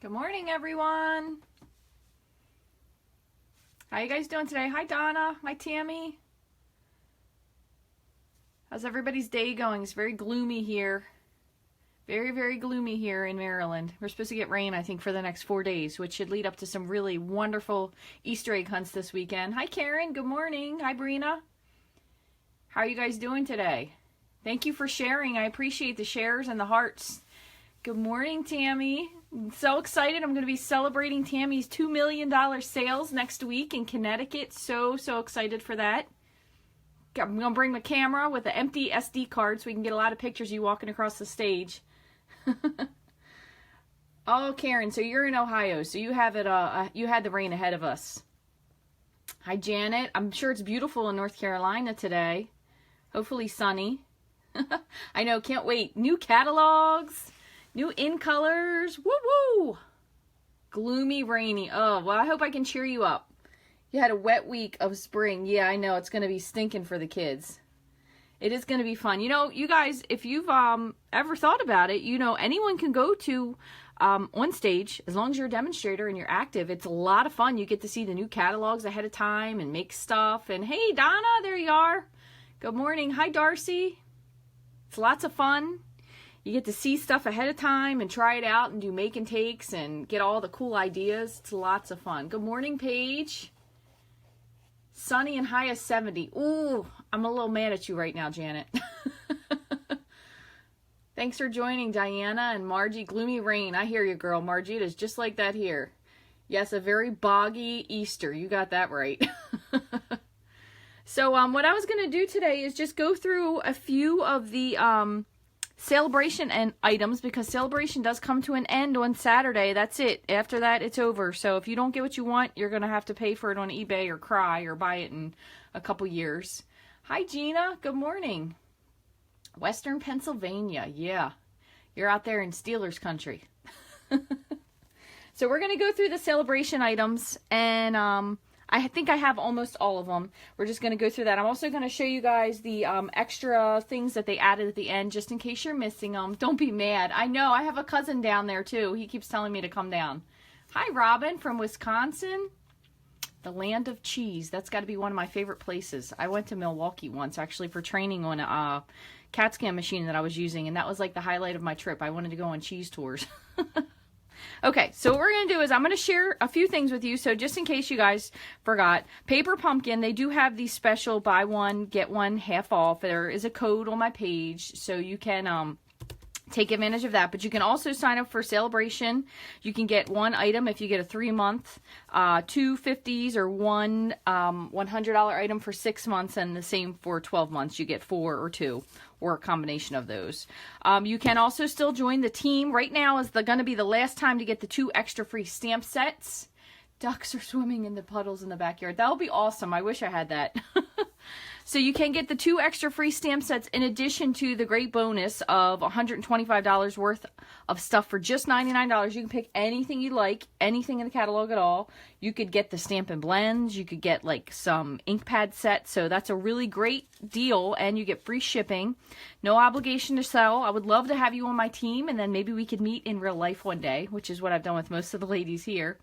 Good morning, everyone. How you guys doing today? Hi, Donna. Hi, Tammy. How's everybody's day going? It's very gloomy here. Very, very gloomy here in Maryland. We're supposed to get rain, I think, for the next 4 days, which should lead up to some really wonderful Easter egg hunts this weekend. Hi, Karen. Good morning. Hi, Brina. How are you guys doing today? Thank you for sharing. I appreciate the shares and the hearts. Good morning, Tammy. I'm so excited. I'm going to be celebrating Tammy's $2 million sales next week in Connecticut. So excited for that. I'm going to bring my camera with an empty SD card so we can get a lot of pictures of you walking across the stage. Oh, Karen, so you're in Ohio, so you have it. You had the rain ahead of us. Hi, Janet. I'm sure it's beautiful in North Carolina today. Hopefully sunny. I know, can't wait. New catalogs. New in colors. Woo-woo! Gloomy, rainy. Oh, well, I hope I can cheer you up. You had a wet week of spring. Yeah, I know. It's going to be stinking for the kids. It is going to be fun. You know, you guys, if you've ever thought about it, you know, anyone can go to on stage as long as you're a demonstrator and you're active. It's a lot of fun. You get to see the new catalogs ahead of time and make stuff. And hey, Donna, there you are. Good morning. Hi, Darcy. It's lots of fun. You get to see stuff ahead of time and try it out and do make and takes and get all the cool ideas. It's lots of fun. Good morning, Paige. Sunny and high of 70. Ooh, I'm a little mad at you right now, Janet. Thanks for joining, Diana and Margie. Gloomy rain. I hear you, girl. Margie, it is just like that here. Yes, a very boggy Easter. You got that right. So what I was going to do today is just go through a few of the celebration and items, because celebration does come to an end on Saturday. That's it. After that, it's over. So if you don't get what you want, you're going to have to pay for it on eBay or cry or buy it in a couple years. Hi, Gina. Good morning. Western Pennsylvania. Yeah. You're out there in Steelers country. So we're going to go through the celebration items, and I think I have almost all of them. We're just going to go through that. I'm also going to show you guys the extra things that they added at the end, just in case you're missing them. Don't be mad. I know. I have a cousin down there, too. He keeps telling me to come down. Hi, Robin from Wisconsin. The land of cheese. That's got to be one of my favorite places. I went to Milwaukee once, actually, for training on a CAT scan machine that I was using, and that was like the highlight of my trip. I wanted to go on cheese tours. Okay, so what we're going to do is I'm going to share a few things with you. So just in case you guys forgot, Paper Pumpkin, they do have these special buy one, get one half off. There is a code on my page, so you can take advantage of that. But you can also sign up for Celebration. You can get one item if you get a 3-month, 2 50s, or one $100 item for 6 months, and the same for 12 months. You get 4 or 2. Or a combination of those. You can also still join the team. Right now is going to be the last time to get the 2 extra free stamp sets. Ducks are swimming in the puddles in the backyard. That'll be awesome. I wish I had that. So you can get the 2 extra free stamp sets in addition to the great bonus of $125 worth of stuff for just $99. You can pick anything you like, anything in the catalog at all. You could get the Stampin' Blends. You could get like some ink pad sets. So that's a really great deal, and you get free shipping. No obligation to sell. I would love to have you on my team, and then maybe we could meet in real life one day, which is what I've done with most of the ladies here.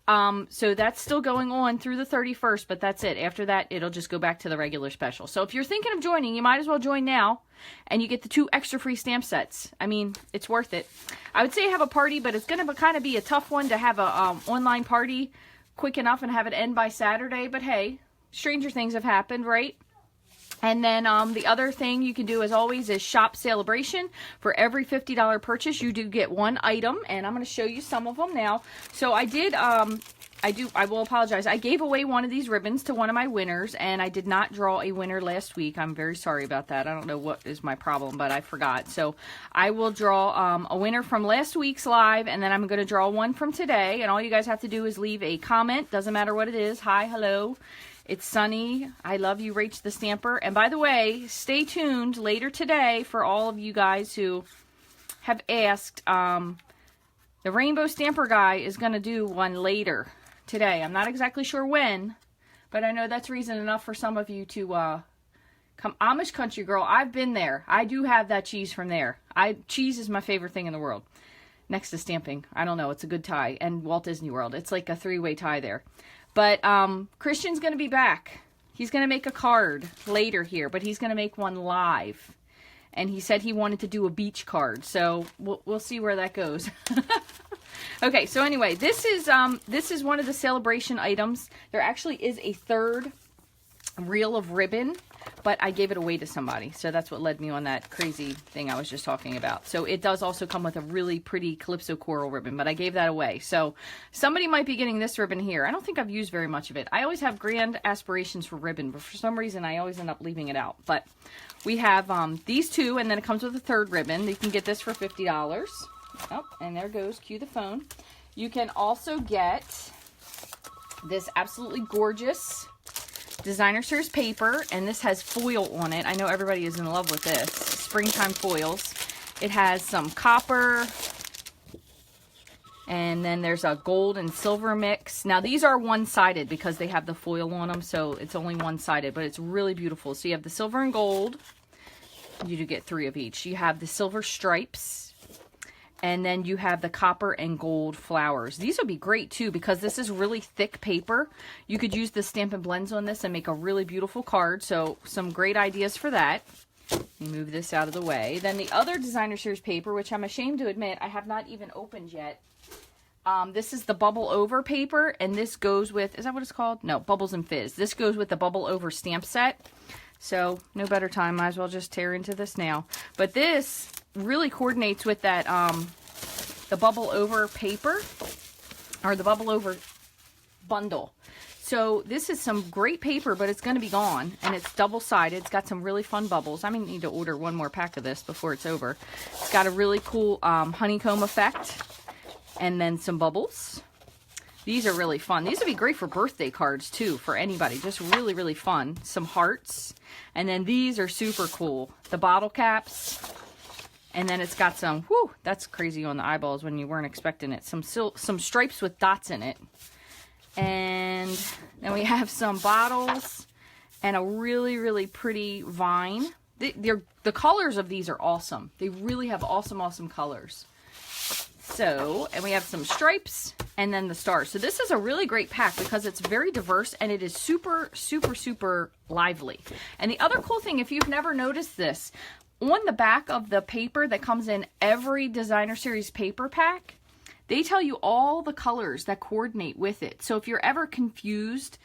So that's still going on through the 31st, but that's it. After that, it'll just go back to the regular special. So if you're thinking of joining, you might as well join now, and you get the 2 extra free stamp sets. I mean, it's worth it. I would say have a party, but it's going to kind of be a tough one to have a online party quick enough and have it end by Saturday. But hey, stranger things have happened, right? And then the other thing you can do, as always, is shop Celebration. For every $50 purchase, you do get one item, and I'm going to show you some of them now. So I did, I will apologize. I gave away one of these ribbons to one of my winners, and I did not draw a winner last week. I'm very sorry about that. I don't know what is my problem, but I forgot. So I will draw a winner from last week's live, and then I'm going to draw one from today. And all you guys have to do is leave a comment. Doesn't matter what it is. Hi, hello. It's sunny. I love you, Rachthestamper. And by the way, stay tuned later today for all of you guys who have asked. The Rainbow Stamper guy is going to do one later today. I'm not exactly sure when, but I know that's reason enough for some of you to come. Amish country girl, I've been there. I do have that cheese from there. Cheese is my favorite thing in the world. next to stamping. I don't know. It's a good tie. And Walt Disney World. It's like a three-way tie there. But Christian's going to be back. He's going to make a card later here, but he's going to make one live. And he said he wanted to do a beach card. So we'll see where that goes. Okay, so anyway, this is one of the celebration items. There actually is a third reel of ribbon, but I gave it away to somebody. So that's what led me on that crazy thing I was just talking about. So it does also come with a really pretty Calypso coral ribbon, but I gave that away. So somebody might be getting this ribbon here. I don't think I've used very much of it. I always have grand aspirations for ribbon, but for some reason I always end up leaving it out. But we have these two, and then it comes with a third ribbon. You can get this for $50. Oh, and there goes, cue the phone. You can also get this absolutely gorgeous designer series paper, and this has foil on it. I know everybody is in love with this. Springtime foils. It has some copper, and then there's a gold and silver mix. Now these are one-sided because they have the foil on them, so it's only one-sided, but it's really beautiful. So you have the silver and gold. You do get 3 of each. You have the silver stripes, and then you have the copper and gold flowers. These would be great too because this is really thick paper. You could use the Stampin' Blends on this and make a really beautiful card. So some great ideas for that. Let me move this out of the way. Then the other designer series paper, which I'm ashamed to admit I have not even opened yet. This is the Bubble Over paper, and this goes with, is that what it's called? No, Bubbles and Fizz. This goes with the Bubble Over stamp set. So no better time, might as well just tear into this now. But this really coordinates with that, the Bubble Over paper, or the Bubble Over bundle. So this is some great paper, but it's going to be gone, and it's double-sided. It's got some really fun bubbles. I may need to order one more pack of this before it's over. It's got a really cool honeycomb effect, and then some bubbles. These are really fun. These would be great for birthday cards, too, for anybody. Just really, really fun. Some hearts. And then these are super cool. The bottle caps. And then it's got some, whew, that's crazy on the eyeballs when you weren't expecting it. Some stripes with dots in it. And then we have some bottles and a really, really pretty vine. The colors of these are awesome. They really have awesome, awesome colors. So, and we have some stripes and then the stars. So this is a really great pack because it's very diverse and it is super, super, super lively. And the other cool thing, if you've never noticed this, on the back of the paper that comes in every designer series paper pack, they tell you all the colors that coordinate with it. So if you're ever confused,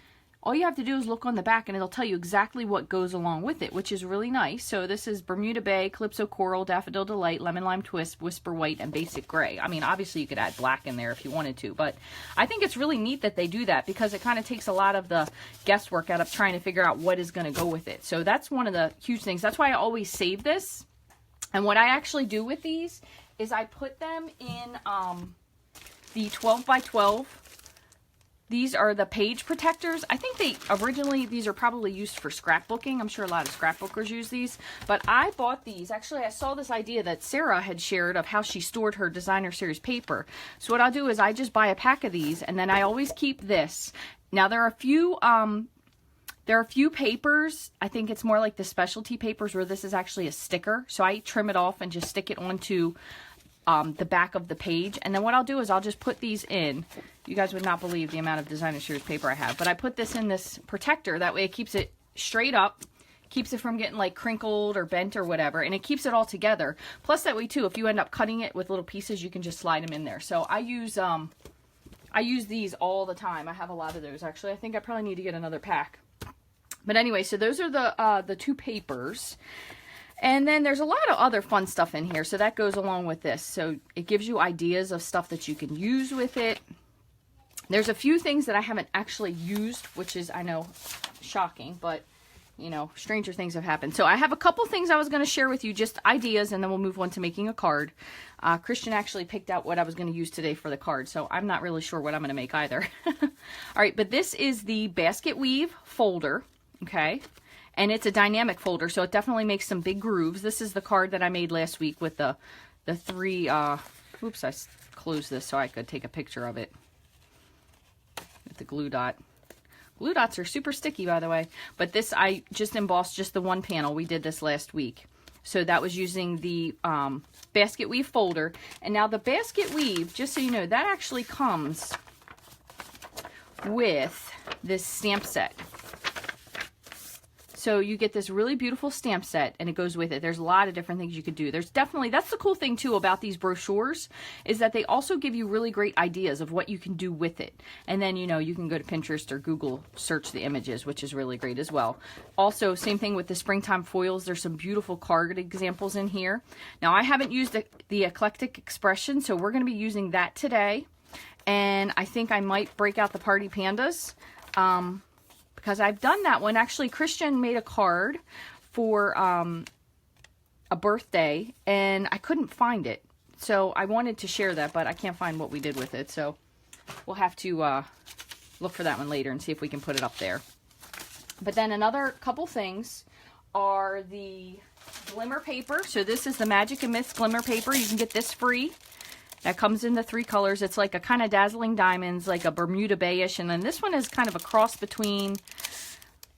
all you have to do is look on the back and it'll tell you exactly what goes along with it, which is really nice. So this is Bermuda Bay, Calypso Coral, Daffodil Delight, Lemon Lime Twist, Whisper White, and Basic Gray. I mean, obviously you could add black in there if you wanted to, but I think it's really neat that they do that because it kind of takes a lot of the guesswork out of trying to figure out what is going to go with it. So that's one of the huge things. That's why I always save this. And what I actually do with these is I put them in the 12 by 12. These are the page protectors. I think these are probably used for scrapbooking. I'm sure a lot of scrapbookers use these. But I bought these. Actually, I saw this idea that Sarah had shared of how she stored her designer series paper. So what I'll do is I just buy a pack of these, and then I always keep this. Now, there are a few papers, I think it's more like the specialty papers where this is actually a sticker. So I trim it off and just stick it onto the back of the page. And then what I'll do is I'll just put these in. You guys would not believe the amount of designer series paper I have. But I put this in this protector. That way it keeps it straight up. Keeps it from getting like crinkled or bent or whatever. And it keeps it all together. Plus that way too, if you end up cutting it with little pieces, you can just slide them in there. So I use these all the time. I have a lot of those actually. I think I probably need to get another pack. But anyway, so those are the two papers. And then there's a lot of other fun stuff in here, so that goes along with this. So it gives you ideas of stuff that you can use with it. There's a few things that I haven't actually used, which is, I know, shocking, but, you know, stranger things have happened. So I have a couple things I was going to share with you, just ideas, and then we'll move on to making a card. Christian actually picked out what I was going to use today for the card, so I'm not really sure what I'm going to make either. All right, but this is the basket weave folder, okay? And it's a dynamic folder, so it definitely makes some big grooves. This is the card that I made last week with the three, oops, I closed this so I could take a picture of it with the glue dot. Glue dots are super sticky, by the way. But this, I just embossed just the one panel. We did this last week. So that was using the basket weave folder. And now the basket weave, just so you know, that actually comes with this stamp set. So you get this really beautiful stamp set and it goes with it. There's a lot of different things you could do. There's definitely, that's the cool thing too about these brochures, is that they also give you really great ideas of what you can do with it. And then, you know, you can go to Pinterest or Google search the images, which is really great as well. Also, same thing with the springtime foils. There's some beautiful card examples in here. Now I haven't used the eclectic expression, so we're going to be using that today. And I think I might break out the party pandas. Because I've done that one. Actually, Christian made a card for a birthday, and I couldn't find it. So I wanted to share that, but I can't find what we did with it. So we'll have to look for that one later and see if we can put it up there. But then another couple things are the glimmer paper. So this is the Magic and Myths glimmer paper. You can get this free. That comes in the 3 colors. It's like a kind of dazzling diamonds, like a Bermuda Bayish. And then this one is kind of a cross between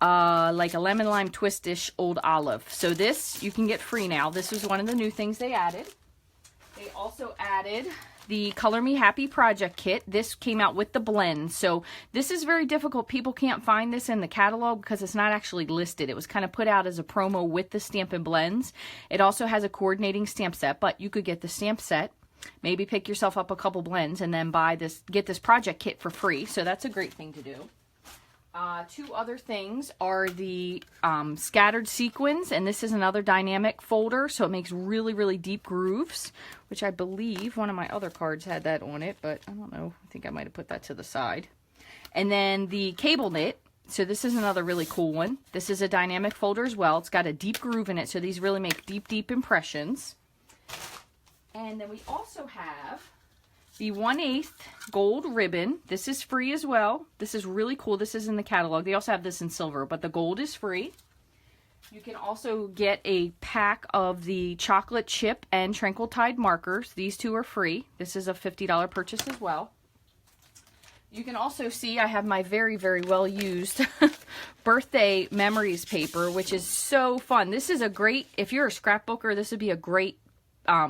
like a lemon lime twistish old olive. So this you can get free now. This was one of the new things they added. They also added the Color Me Happy project kit. This came out with the blend. So this is very difficult. People can't find this in the catalog because it's not actually listed. It was kind of put out as a promo with the Stampin' Blends. It also has a coordinating stamp set, but you could get the stamp set. Maybe pick yourself up a couple blends and then get this project kit for free. So that's a great thing to do. 2 other things are the scattered sequins, and this is another dynamic folder, so it makes really, really deep grooves, which I believe one of my other cards had that on it, but I don't know. I think I might have put that to the side. And then the cable knit. So this is another really cool one. This is a dynamic folder as well. It's got a deep groove in it, so these really make deep, deep impressions. And then we also have the 1/8 gold ribbon. This is free as well. This is really cool. This is in the catalog. They also have this in silver, but the gold is free. You can also get a pack of the chocolate chip and Tranquil Tide markers. These 2 are free. This is a $50 purchase as well. You can also see I have my very, very well used birthday memories paper, which is so fun. This is a great, if you're a scrapbooker, this would be a great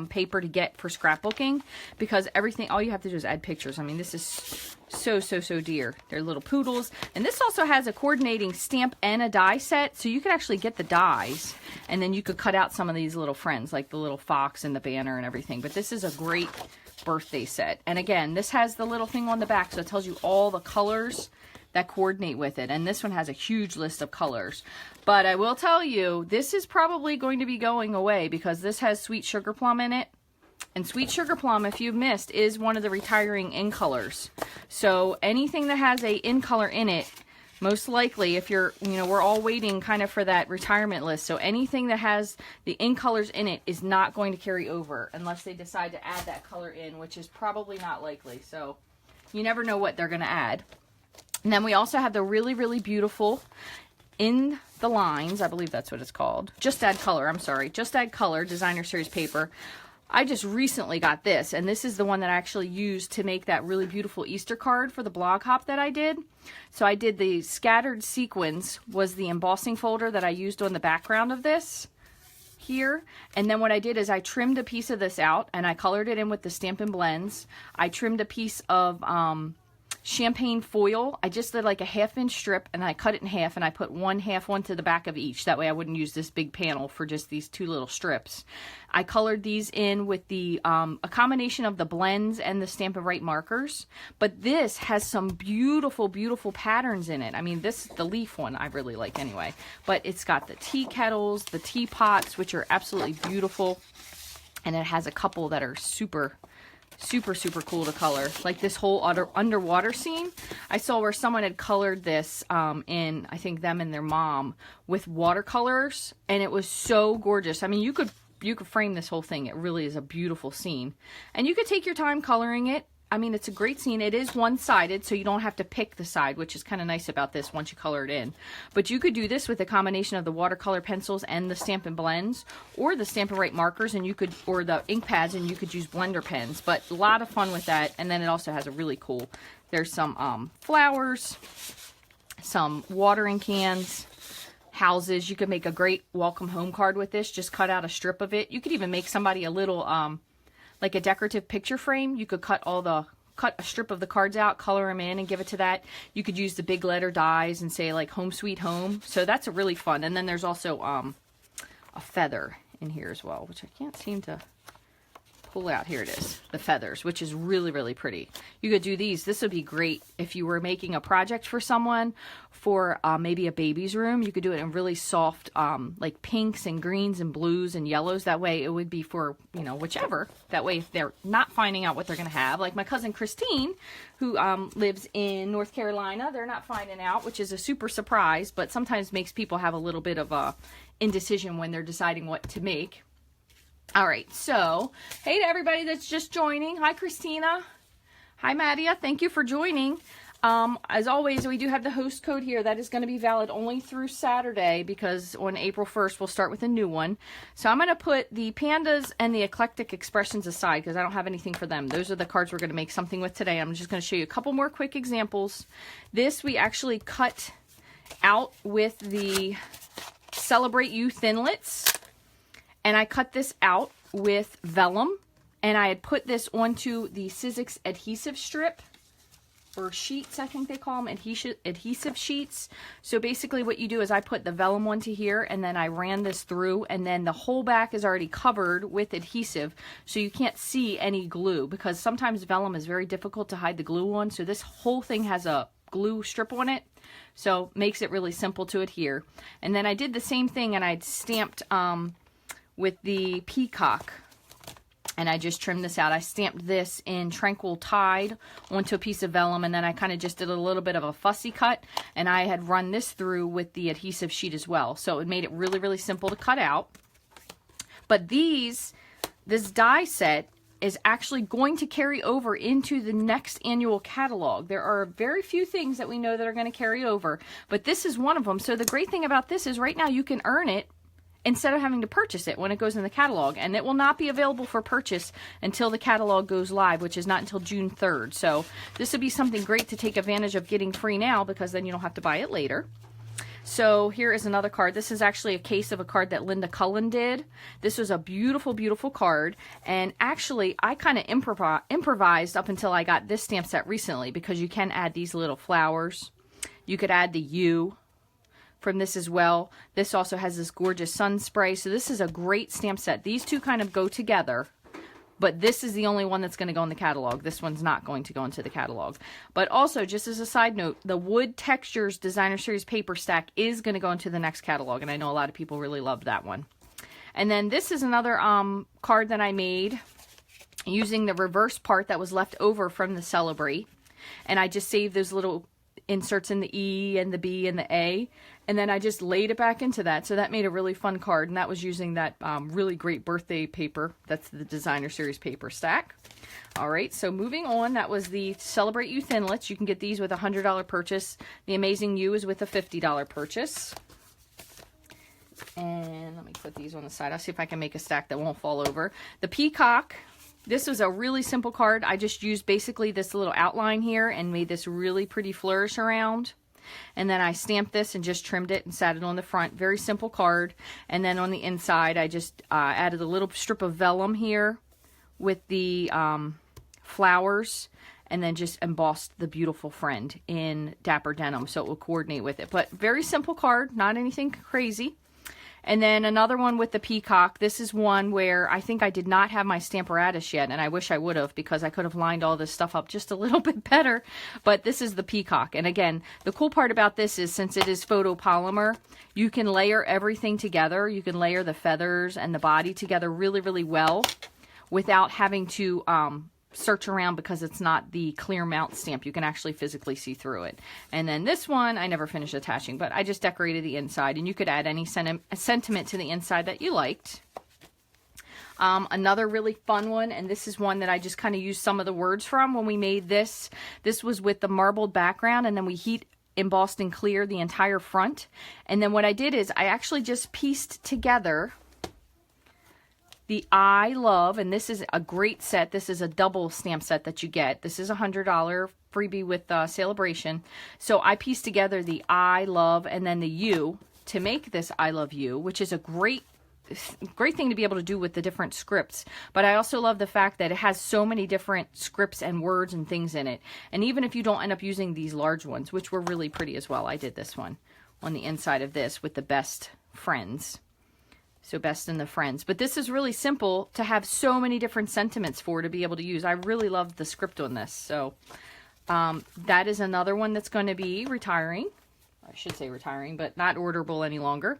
paper to get for scrapbooking, because everything, all you have to do is add pictures. I mean, this is so dear. They're little poodles. And this also has a coordinating stamp and a die set, so you could actually get the dies and then you could cut out some of these little friends, like the little fox and the banner and everything. But this is a great birthday set. And again, this has the little thing on the back, so it tells you all the colors that coordinate with it. And this one has a huge list of colors. But I will tell you, this is probably going to be going away because this has Sweet Sugar Plum in it. And Sweet Sugar Plum, if you've missed, is one of the retiring in colors. So anything that has a in color in it, most likely, if you're, you know, we're all waiting kind of for that retirement list. So anything that has the in colors in it is not going to carry over unless they decide to add that color in, which is probably not likely. So you never know what they're going to add. And then we also have the really, really beautiful In the Lines, I believe that's what it's called. Just Add Color, I'm sorry. Just Add Color Designer Series paper. I just recently got this, and this is the one that I actually used to make that really beautiful Easter card for the blog hop that I did. So I did the Scattered Sequins, was the embossing folder that I used on the background of this here. And then what I did is I trimmed a piece of this out, and I colored it in with the Stampin' Blends. I trimmed a piece of champagne foil. I just did like a 1/2 inch strip and I cut it in half and I put 1/2 onto the back of each. That way I wouldn't use this big panel for just these 2 little strips. I colored these in with the a combination of the blends and the Stampin' Right markers. But this has some beautiful, beautiful patterns in it. I mean, this, the leaf one I really like anyway. But it's got the tea kettles, the teapots, which are absolutely beautiful. And it has a couple that are super cool to color, like this whole underwater scene. I saw where someone had colored this in, I think, them and their mom with watercolors, and it was so gorgeous. I mean, you could frame this whole thing. It really is a beautiful scene, and you could take your time coloring it. I mean, it's a great scene. It is one-sided, so you don't have to pick the side, which is kind of nice about this once you color it in. But you could do this with a combination of the watercolor pencils and the Stampin' Blends, or the Stampin' Right markers, and you could, or the ink pads, and you could use blender pens. But a lot of fun with that. And then it also has a really cool, there's some flowers, some watering cans, houses. You could make a great welcome home card with this. Just cut out a strip of it. You could even make somebody a little, like a decorative picture frame. You could cut a strip of the cards out, color them in, and give it to that. You could use the big letter dies and say like home sweet home. So that's a really fun. And then there's also a feather in here as well, which I can't seem to pull out. Here it is, the feathers, which is really, really pretty. You could do these. This would be great if you were making a project for someone for maybe a baby's room. You could do it in really soft like pinks and greens and blues and yellows. That way it would be for, you know, whichever. That way if they're not finding out what they're going to have, like my cousin Christine, who lives in North Carolina, they're not finding out, which is a super surprise, but sometimes makes people have a little bit of a indecision when they're deciding what to make. All right, so hey to everybody that's just joining. Hi, Christina. Hi, Madia. Thank you for joining. As always, we do have the host code here. That is going to be valid only through Saturday, because on April 1st, we'll start with a new one. So I'm going to put the Pandas and the Eclectic Expressions aside because I don't have anything for them. Those are the cards we're going to make something with today. I'm just going to show you a couple more quick examples. This we actually cut out with the Celebrate You Thinlits. And I cut this out with vellum, and I had put this onto the Sizzix adhesive strip, or sheets, I think they call them, adhesive sheets. So basically what you do is I put the vellum onto here, and then I ran this through, and then the whole back is already covered with adhesive, so you can't see any glue, because sometimes vellum is very difficult to hide the glue on, so this whole thing has a glue strip on it, so makes it really simple to adhere. And then I did the same thing, and I'd stamped with the peacock, and I just trimmed this out. I stamped this in Tranquil Tide onto a piece of vellum, and then I kind of just did a little bit of a fussy cut, and I had run this through with the adhesive sheet as well. So it made it really, really simple to cut out. But this die set is actually going to carry over into the next annual catalog. There are very few things that we know that are going to carry over, but this is one of them. So the great thing about this is right now you can earn it instead of having to purchase it when it goes in the catalog. And it will not be available for purchase until the catalog goes live, which is not until June 3rd. So this would be something great to take advantage of getting free now, because then you don't have to buy it later. So here is another card. This is actually a case of a card that Linda Cullen did. This was a beautiful, beautiful card. And actually, I kind of improvised up until I got this stamp set recently, because you can add these little flowers. You could add the U from this as well. This also has this gorgeous sun spray. So this is a great stamp set. These two kind of go together, but this is the only one that's going to go in the catalog. This one's not going to go into the catalog. But also, just as a side note, the Wood Textures Designer Series paper stack is going to go into the next catalog, and I know a lot of people really loved that one. And then this is another card that I made using the reverse part that was left over from the Celebrate, and I just saved those little inserts in the E and the B and the A, and then I just laid it back into that. So that made a really fun card, and that was using that really great birthday paper. That's the Designer Series paper stack. All right, so moving on, that was the Celebrate You Thinlits. You can get these with a $100 purchase. The Amazing You is with a $50 purchase. And let me put these on the side. I'll see if I can make a stack that won't fall over. The Peacock. This was a really simple card. I just used basically this little outline here and made this really pretty flourish around. And then I stamped this and just trimmed it and sat it on the front. Very simple card. And then on the inside, I just added a little strip of vellum here with the flowers, and then just embossed the beautiful friend in Dapper Denim so it will coordinate with it. But very simple card, not anything crazy. And then another one with the peacock. This is one where I think I did not have my Stamparatus yet, and I wish I would have, because I could have lined all this stuff up just a little bit better. But this is the peacock. And again, the cool part about this is, since it is photopolymer, you can layer everything together. You can layer the feathers and the body together really, really well without having to search around, because it's not the clear mount stamp. You can actually physically see through it. And then this one, I never finished attaching, but I just decorated the inside, and you could add any sentiment to the inside that you liked. Another really fun one, and this is one that I just kind of used some of the words from when we made this. This was with the marbled background, and then we heat embossed and clear the entire front. And then what I did is I actually just pieced together the I Love, and this is a great set. This is a double stamp set that you get. This is a $100 freebie with Celebration. So I pieced together the I Love and then the U to make this I Love You, which is a great thing to be able to do with the different scripts. But I also love the fact that it has so many different scripts and words and things in it. And even if you don't end up using these large ones, which were really pretty as well, I did this one on the inside of this with the best friends. So best in the friends. But this is really simple to have so many different sentiments for to be able to use. I really love the script on this. So that is another one that's going to be retiring. I should say retiring, but not orderable any longer.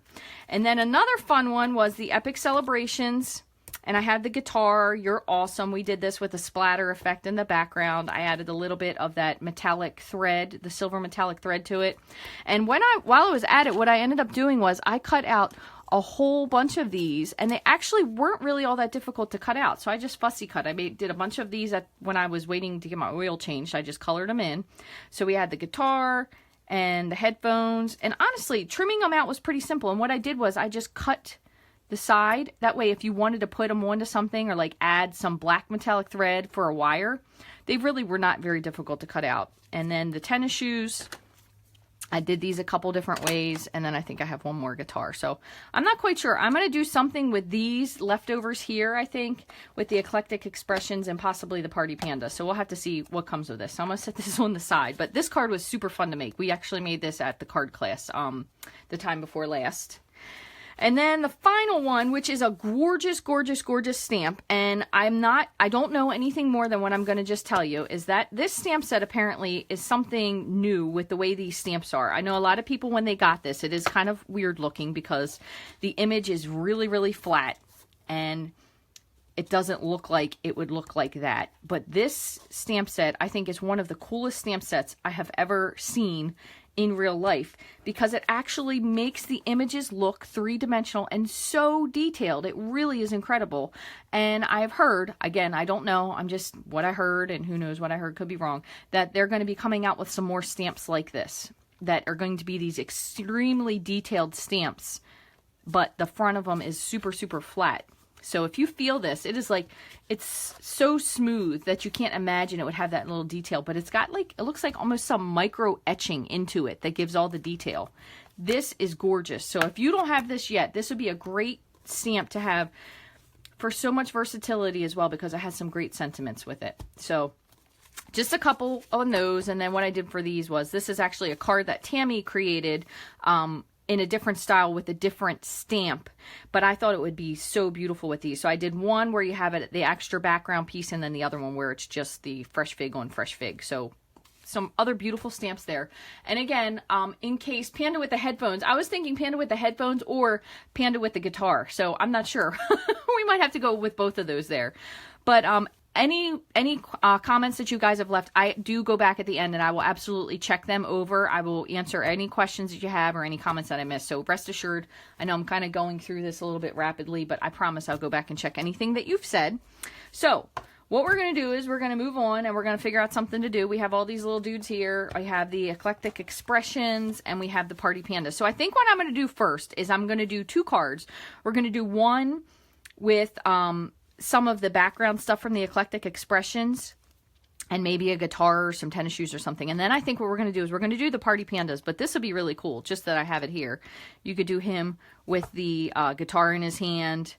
And then another fun one was the Epic Celebrations. And I had the guitar. You're awesome. We did this with a splatter effect in the background. I added a little bit of that metallic thread, the silver metallic thread to it. And while I was at it, what I ended up doing was I cut out a whole bunch of these, and they actually weren't really all that difficult to cut out. So I just fussy cut. I did a bunch of these when I was waiting to get my oil changed. I just colored them in. So we had the guitar and the headphones, and honestly, trimming them out was pretty simple. And what I did was I just cut the side. That way, if you wanted to put them onto something or like add some black metallic thread for a wire, they really were not very difficult to cut out. And then the tennis shoes, I did these a couple different ways, and then I think I have one more guitar. So I'm not quite sure. I'm going to do something with these leftovers here, I think, with the Eclectic Expressions and possibly the Party Panda. So we'll have to see what comes of this. So I'm going to set this on the side. But this card was super fun to make. We actually made this at the card class the time before last. And then the final one, which is a gorgeous, gorgeous, gorgeous stamp. And I don't know anything more than what I'm going to just tell you, is that this stamp set apparently is something new with the way these stamps are. I know a lot of people, when they got this, it is kind of weird looking because the image is really, really flat. And it doesn't look like it would look like that. But this stamp set, I think, is one of the coolest stamp sets I have ever seen in real life, because it actually makes the images look three-dimensional and so detailed. It really is incredible. And I've heard, again, I don't know, I'm just what I heard, and who knows what I heard, could be wrong, that they're going to be coming out with some more stamps like this that are going to be these extremely detailed stamps, but the front of them is super, super flat. So if you feel this, it is like, it's so smooth that you can't imagine it would have that little detail, but it's got like, it looks like almost some micro etching into it that gives all the detail. This is gorgeous. So if you don't have this yet, this would be a great stamp to have for so much versatility as well, because it has some great sentiments with it. So just a couple on those. And then what I did for these was, this is actually a card that Tammy created, in a different style with a different stamp, but I thought it would be so beautiful with these. So I did one where you have it, the extra background piece, and then the other one where it's just the fresh fig on fresh fig. So some other beautiful stamps there. And again, in case Panda with the headphones, I was thinking Panda with the headphones or Panda with the guitar. So I'm not sure. We might have to go with both of those there. But any comments that you guys have left, I do go back at the end and I will absolutely check them over. I will answer any questions that you have or any comments that I missed. So rest assured, I know I'm kind of going through this a little bit rapidly, but I promise I'll go back and check anything that you've said. So what we're going to do is we're going to move on and we're going to figure out something to do. We have all these little dudes here. I have the Eclectic Expressions and we have the Party Panda. So I think what I'm going to do first is I'm going to do two cards. We're going to do one with some of the background stuff from the Eclectic Expressions and maybe a guitar or some tennis shoes or something. And then I think what we're going to do is we're going to do the Party Pandas, but this will be really cool, just that I have it here. You could do him with the guitar in his hand.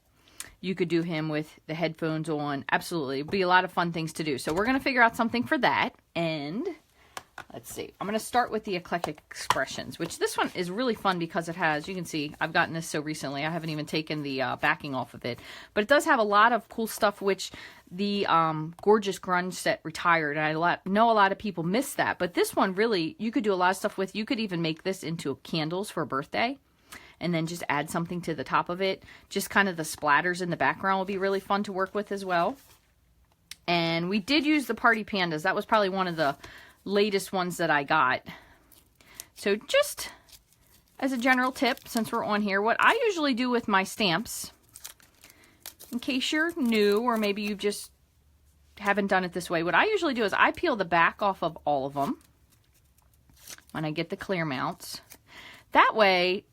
You could do him with the headphones on. Absolutely. It'd be a lot of fun things to do. So we're going to figure out something for that. And let's see. I'm going to start with the Eclectic Expressions, which this one is really fun because it has, you can see, I've gotten this so recently. I haven't even taken the backing off of it. But it does have a lot of cool stuff, which the Gorgeous Grunge set retired. And I know a lot of people miss that. But this one, really, you could do a lot of stuff with. You could even make this into candles for a birthday. And then just add something to the top of it. Just kind of the splatters in the background will be really fun to work with as well. And we did use the Party Pandas. That was probably one of the latest ones that I got. So just as a general tip, since we're on here, what I usually do with my stamps, in case you're new or maybe you just haven't done it this way, what I usually do is I peel the back off of all of them when I get the clear mounts. That way,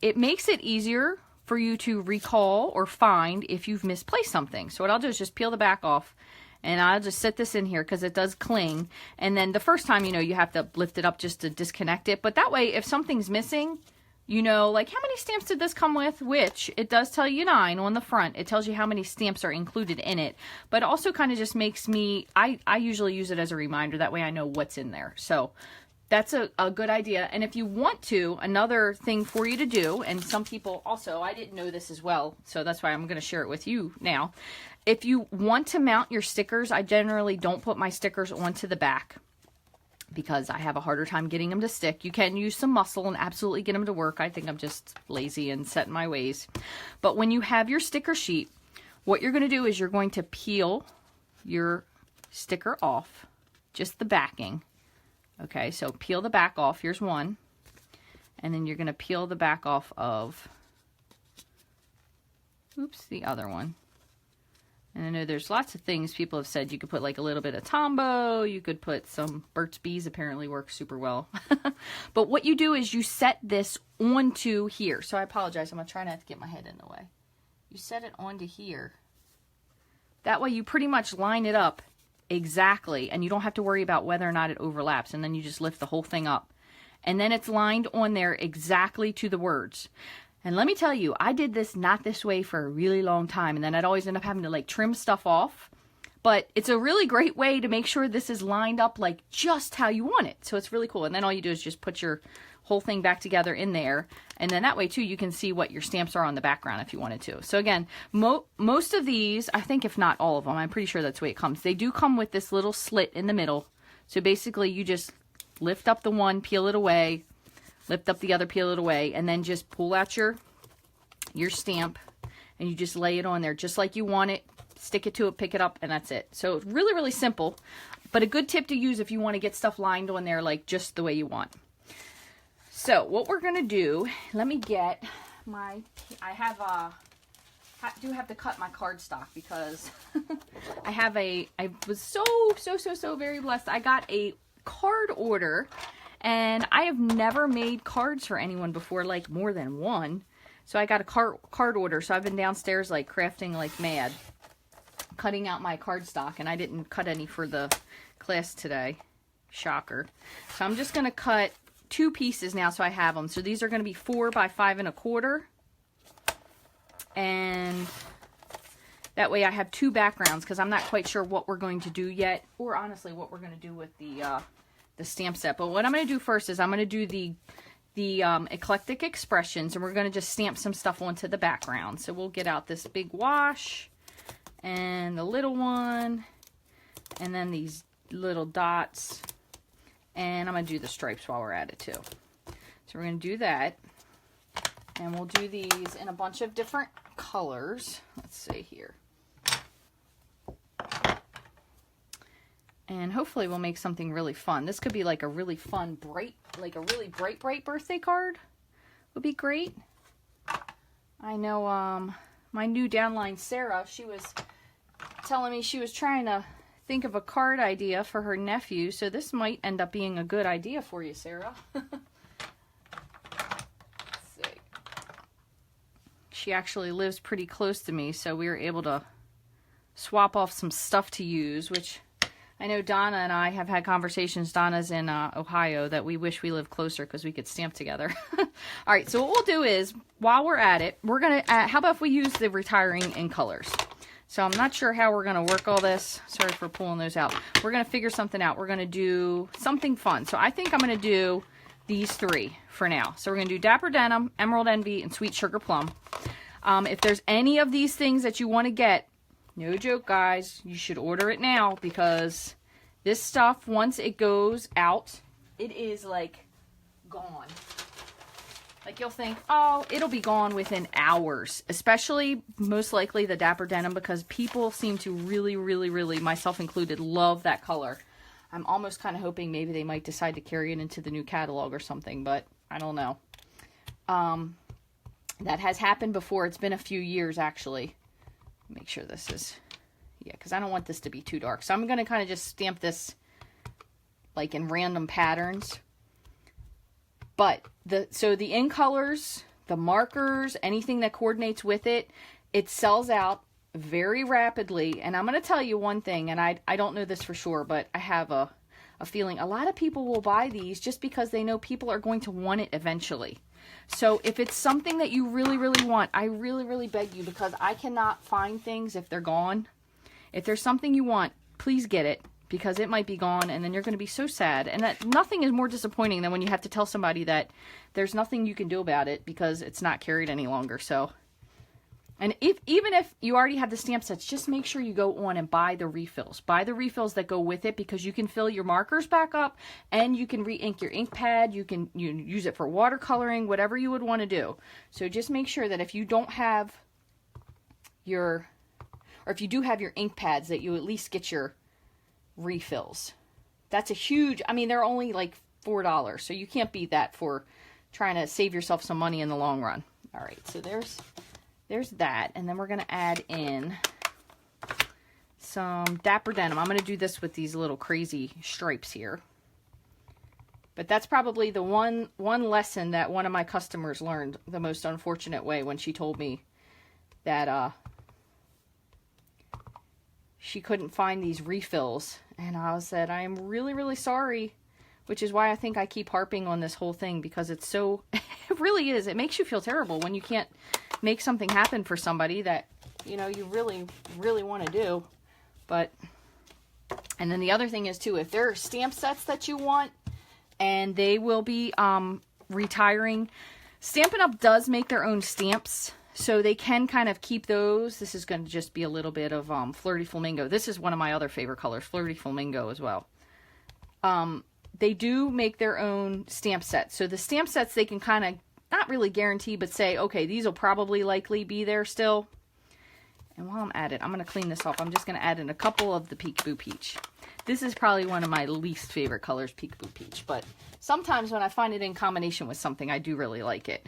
it makes it easier for you to recall or find if you've misplaced something. So what I'll do is just peel the back off. And I'll just set this in here because it does cling. And then the first time, you know, you have to lift it up just to disconnect it. But that way, if something's missing, you know, like how many stamps did this come with, which it does tell you 9 on the front. It tells you how many stamps are included in it, but also kind of just makes me, I usually use it as a reminder. That way I know what's in there. So that's a good idea. And if you want to, another thing for you to do, and some people also, I didn't know this as well, so that's why I'm going to share it with you now. If you want to mount your stickers, I generally don't put my stickers onto the back because I have a harder time getting them to stick. You can use some muscle and absolutely get them to work. I think I'm just lazy and set in my ways. But when you have your sticker sheet, what you're going to do is you're going to peel your sticker off, just the backing. Okay, so peel the back off. Here's one. And then you're going to peel the back off of, the other one. And I know there's lots of things people have said. You could put like a little bit of Tombow. You could put some Burt's Bees, apparently works super well. But what you do is you set this onto here. So I apologize. I'm going to try not to get my head in the way. You set it onto here. That way you pretty much line it up exactly. And you don't have to worry about whether or not it overlaps. And then you just lift the whole thing up. And then it's lined on there exactly to the words. And let me tell you, I did this not this way for a really long time. And then I'd always end up having to like trim stuff off. But it's a really great way to make sure this is lined up like just how you want it. So it's really cool. And then all you do is just put your whole thing back together in there. And then that way too, you can see what your stamps are on the background if you wanted to. So again, most of these, I think if not all of them, I'm pretty sure that's the way it comes. They do come with this little slit in the middle. So basically you just lift up the one, peel it away. Lift up the other, peel it away, and then just pull out your stamp, and you just lay it on there just like you want it. Stick it to it, pick it up, and that's it. So it's really, really simple, but a good tip to use if you want to get stuff lined on there like just the way you want. So what we're going to do, let me get my, I do have to cut my cardstock because I was so very blessed. I got a card order. And I have never made cards for anyone before, like more than one. So I got a card order. So I've been downstairs like crafting like mad, cutting out my cardstock. And I didn't cut any for the class today. Shocker. So I'm just going to cut 2 pieces now so I have them. So these are going to be 4 by 5 1/4. And that way I have 2 backgrounds because I'm not quite sure what we're going to do yet. Or honestly what we're going to do with the stamp set. But what I'm going to do first is I'm going to do the eclectic expressions, and we're going to just stamp some stuff onto the background. So we'll get out this big wash and the little one and then these little dots, and I'm going to do the stripes while we're at it too. So we're going to do that, and we'll do these in a bunch of different colors. Let's see here. And hopefully we'll make something really fun. This could be like a really fun, bright, like a really bright birthday card. Would be great. I know my new downline, Sarah, she was telling me she was trying to think of a card idea for her nephew. So this might end up being a good idea for you, Sarah. Let's see. She actually lives pretty close to me, so we were able to swap off some stuff to use, which I know Donna and I have had conversations. Donna's in Ohio, that we wish we lived closer because we could stamp together. All right, so what we'll do is, while we're at it, we're going to, how about if we use the retiring in colors? So I'm not sure how we're going to work all this. Sorry for pulling those out. We're going to figure something out. We're going to do something fun. So I think I'm going to do these 3 for now. So we're going to do Dapper Denim, Emerald Envy, and Sweet Sugar Plum. If there's any of these things that you want to get, no joke, guys, you should order it now, because this stuff, once it goes out, it is like gone. Like you'll think, oh, it'll be gone within hours, especially most likely the Dapper Denim, because people seem to really, myself included, love that color. I'm almost kind of hoping maybe they might decide to carry it into the new catalog or something, but I don't know. That has happened before. It's been a few years, actually. Make sure this is, yeah, because I don't want this to be too dark. So I'm going to kind of just stamp this like in random patterns. But so the in colors, the markers, anything that coordinates with it, it sells out very rapidly. And I'm going to tell you one thing, and I don't know this for sure, but I have a feeling a lot of people will buy these just because they know people are going to want it eventually. So if it's something that you really, really want, I really, really beg you, because I cannot find things if they're gone. If there's something you want, please get it, because it might be gone, and then you're going to be so sad. And that nothing is more disappointing than when you have to tell somebody that there's nothing you can do about it because it's not carried any longer. So, and even if you already have the stamp sets, just make sure you go on and buy the refills. Buy the refills that go with it, because you can fill your markers back up, and you can re-ink your ink pad. You can use it for watercoloring, whatever you would want to do. So just make sure that if you don't have your, or if you do have your ink pads, that you at least get your refills. That's a huge, I mean, they're only like $4, so you can't beat that for trying to save yourself some money in the long run. All right, so there's that, and then we're going to add in some Dapper Denim. I'm going to do this with these little crazy stripes here. But that's probably the one lesson that one of my customers learned the most unfortunate way, when she told me that she couldn't find these refills. And I said, I am really, really sorry. Which is why I think I keep harping on this whole thing, because it's so, it really is. It makes you feel terrible when you can't make something happen for somebody that, you know, you really, really want to do. But, and then the other thing is too, if there are stamp sets that you want, and they will be retiring, Stampin' Up! Does make their own stamps. So they can kind of keep those. This is going to just be a little bit of Flirty Flamingo. This is one of my other favorite colors, Flirty Flamingo as well. They do make their own stamp sets. So the stamp sets, they can kind of, not really guarantee, but say, okay, these will probably likely be there still. And while I'm at it, I'm going to clean this off. I'm just going to add in a couple of the Peekaboo Peach. This is probably one of my least favorite colors, Peekaboo Peach. But sometimes when I find it in combination with something, I do really like it.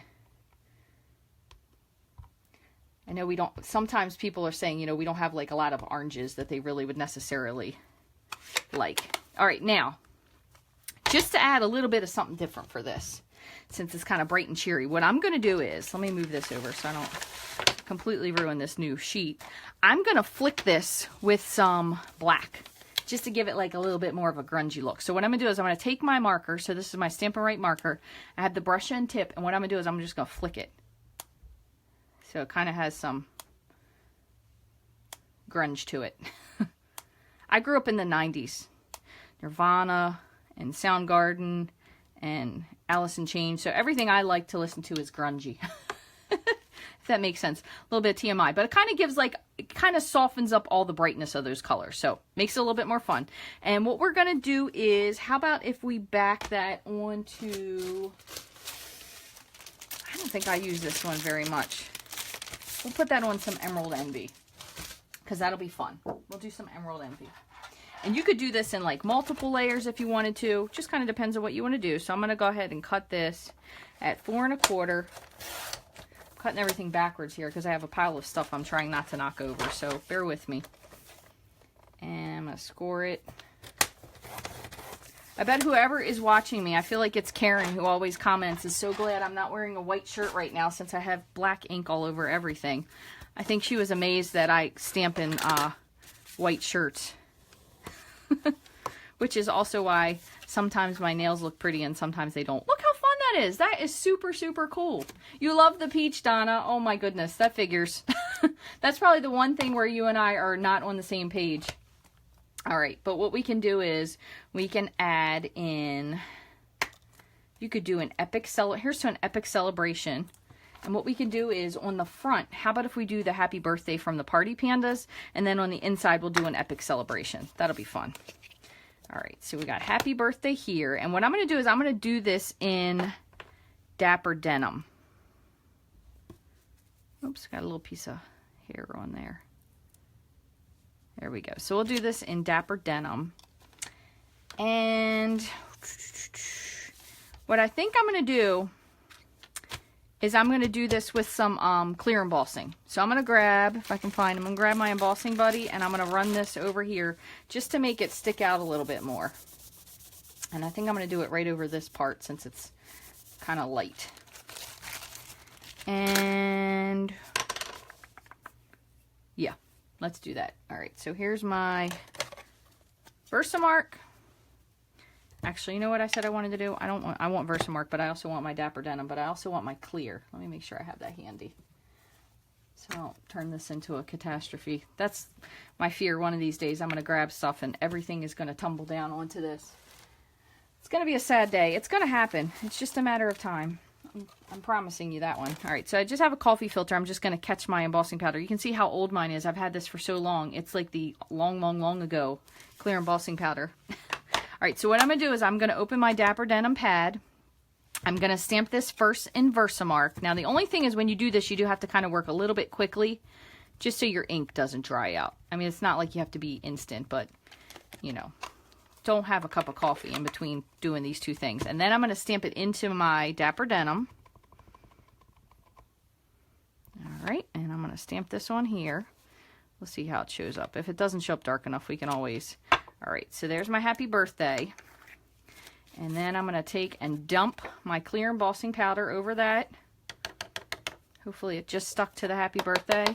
I know we don't, sometimes people are saying, you know, we don't have like a lot of oranges that they really would necessarily like. All right, now, just to add a little bit of something different for this, since it's kind of bright and cheery, what I'm going to do is, let me move this over so I don't completely ruin this new sheet. I'm going to flick this with some black, just to give it like a little bit more of a grungy look. So what I'm going to do is I'm going to take my marker, so this is my Stampin' Right marker, I have the brush end tip, and what I'm going to do is I'm just going to flick it. So it kind of has some grunge to it. I grew up in the 90s. Nirvana and Soundgarden and Alice in Chains. So everything I like to listen to is grungy. If that makes sense. A little bit of TMI. But it kind of gives like, it kind of softens up all the brightness of those colors. So makes it a little bit more fun. And what we're going to do is, how about if we back that onto, I don't think I use this one very much. We'll put that on some Emerald Envy, because that'll be fun. We'll do some Emerald Envy. And you could do this in like multiple layers if you wanted to. Just kind of depends on what you want to do. So I'm going to go ahead and cut this at 4 1/4. I'm cutting everything backwards here because I have a pile of stuff I'm trying not to knock over. So bear with me. And I'm going to score it. I bet whoever is watching me, I feel like it's Karen who always comments, is so glad I'm not wearing a white shirt right now since I have black ink all over everything. I think she was amazed that I stamp in white shirts. Which is also why sometimes my nails look pretty and sometimes they don't. Look how fun that is. That is super, super cool. You love the peach, Donna. Oh my goodness, that figures. That's probably the one thing where you and I are not on the same page. All right, but what we can do is we can add in, you could do an epic here's to an epic celebration. And what we can do is on the front, how about if we do the happy birthday from the Party Pandas, and then on the inside we'll do an epic celebration. That'll be fun. All right, so we got happy birthday here. And what I'm going to do is I'm going to do this in Dapper Denim. Oops, got a little piece of hair on there. There we go. So we'll do this in Dapper Denim. And what I think I'm going to do is I'm going to do this with some clear embossing. So I'm going to grab, if I can find, I'm going to grab my embossing buddy, and I'm going to run this over here just to make it stick out a little bit more. And I think I'm going to do it right over this part since it's kind of light. And yeah, let's do that. All right, so here's my Versamark. Actually, you know what I said I wanted to do? I want Versamark, but I also want my Dapper Denim, but I also want my clear. Let me make sure I have that handy. So I don't turn this into a catastrophe. That's my fear. One of these days I'm going to grab stuff and everything is going to tumble down onto this. It's going to be a sad day. It's going to happen. It's just a matter of time. I'm promising you that one. All right, so I just have a coffee filter. I'm just going to catch my embossing powder. You can see how old mine is. I've had this for so long. It's like the long ago clear embossing powder. All right, so what I'm going to do is I'm going to open my Dapper Denim pad. I'm going to stamp this first in Versamark. Now, the only thing is when you do this, you do have to kind of work a little bit quickly just so your ink doesn't dry out. I mean, it's not like you have to be instant, but, you know, don't have a cup of coffee in between doing these two things. And then I'm going to stamp it into my Dapper Denim. All right, and I'm going to stamp this one here. We'll see how it shows up. If it doesn't show up dark enough, we can always... All right, so there's my happy birthday. And then I'm going to take and dump my clear embossing powder over that. Hopefully it just stuck to the happy birthday.